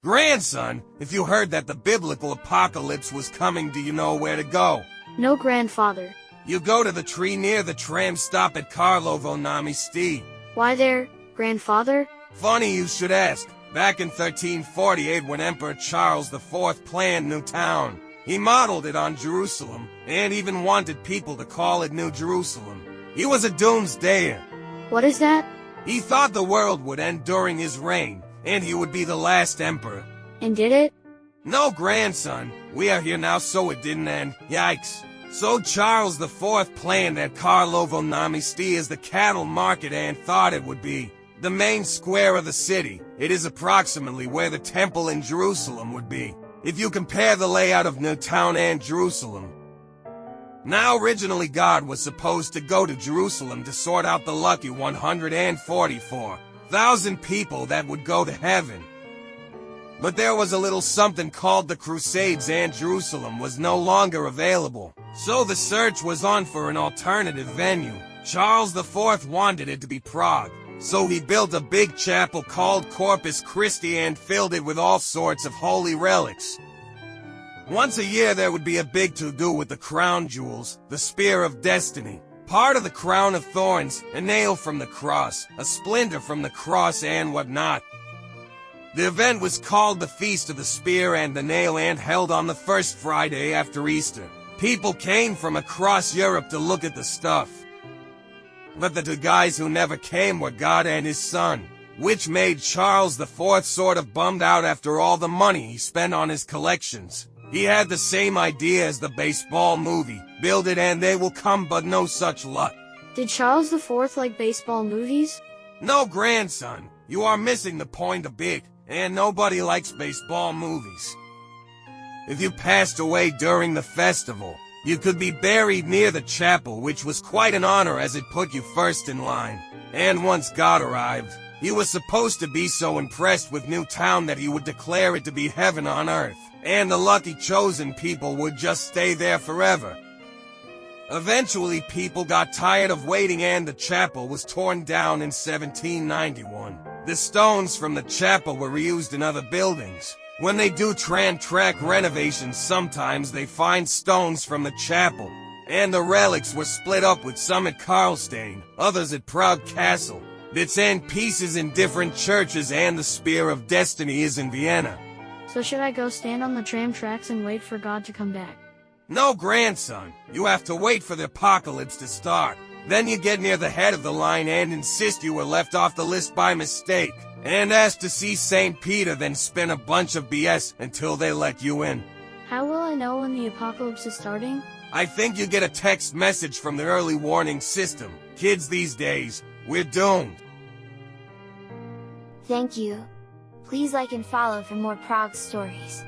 Grandson, if you heard that the biblical apocalypse was coming, do you know where to go? No, grandfather. You go to the tree near the tram stop at Karlovo na Mesti. Why there, grandfather? Funny you should ask. Back in 1348, when Emperor Charles IV planned New Town, he modeled it on Jerusalem, and even wanted people to call it New Jerusalem. He was a doomsdayer. What is that? He thought the world would end during his reign, and he would be the last emperor. And did it? No, grandson. We are here now, so it didn't end. Yikes. So Charles IV planned that Karlovo na Mesti as the cattle market and thought it would be the main square of the city. It is approximately where the temple in Jerusalem would be, if you compare the layout of New Town and Jerusalem. Now originally God was supposed to go to Jerusalem to sort out the lucky 144,000 people that would go to heaven. But there was a little something called the Crusades and Jerusalem was no longer available. So the search was on for an alternative venue. Charles IV wanted it to be Prague. So he built a big chapel called Corpus Christi and filled it with all sorts of holy relics. Once a year there would be a big to-do with the crown jewels, the spear of destiny, part of the crown of thorns, a nail from the cross, a splinter from the cross and whatnot. The event was called the Feast of the Spear and the Nail and held on the first Friday after Easter. People came from across Europe to look at the stuff. But the two guys who never came were God and his son, which made Charles IV sort of bummed out after all the money he spent on his collections. He had the same idea as the baseball movie, build it and they will come, but no such luck. Did Charles IV like baseball movies? No, grandson, you are missing the point a bit, and nobody likes baseball movies. If you passed away during the festival, you could be buried near the chapel, which was quite an honor as it put you first in line. And once God arrived, he was supposed to be so impressed with New Town that he would declare it to be heaven on earth, and the lucky chosen people would just stay there forever. Eventually, people got tired of waiting and the chapel was torn down in 1791. The stones from the chapel were reused in other buildings. When they do track renovations, sometimes they find stones from the chapel, and the relics were split up with some at Karlstein, others at Prague Castle. Bits and pieces in different churches, and the Spear of Destiny is in Vienna. So should I go stand on the tram tracks and wait for God to come back? No, grandson. You have to wait for the apocalypse to start. Then you get near the head of the line and insist you were left off the list by mistake, and ask to see St. Peter, then spin a bunch of BS until they let you in. How will I know when the apocalypse is starting? I think you get a text message from the early warning system. Kids these days, we're doomed. Thank you. Please like and follow for more Prague stories.